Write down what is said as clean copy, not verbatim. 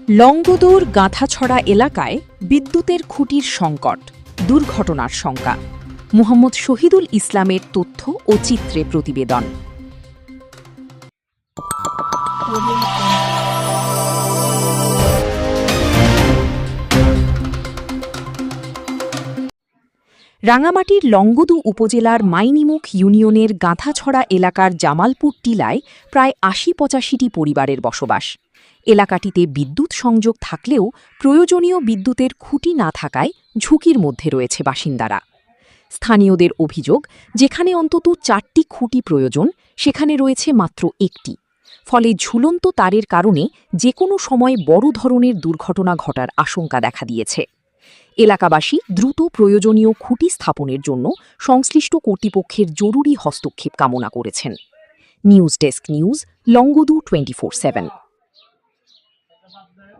লংগদৌর গাঁথাছড়া এলাকায় বিদ্যুতের খুঁটির সংকট, দুর্ঘটনার শঙ্কা। মুহাম্মদ শহীদুল ইসলামের তথ্য ও চিত্রে প্রতিবেদন। রাঙামাটির লংগদু উপজেলার মাইনিমুখ ইউনিয়নের গাঁথাছড়া এলাকার জামালপুর টিলায় প্রায় ৮০-৮৫টি পরিবারের বসবাস। এলাকাটিতে বিদ্যুৎ সংযোগ থাকলেও প্রয়োজনীয় বিদ্যুতের খুঁটি না থাকায় ঝুঁকির মধ্যে রয়েছে বাসিন্দারা। স্থানীয়দের অভিযোগ, যেখানে অন্তত ৪টি খুঁটি প্রয়োজন সেখানে রয়েছে মাত্র একটি। ফলে ঝুলন্ত তারের কারণে যে কোনো সময় বড় ধরনের দুর্ঘটনা ঘটার আশঙ্কা দেখা দিয়েছে। এলাকাবাসী দ্রুত প্রয়োজনীয় খুঁটি স্থাপনের জন্য সংশ্লিষ্ট কর্তৃপক্ষের জরুরি হস্তক্ষেপ কামনা করেছেন। News desk news, Longadu 24/7।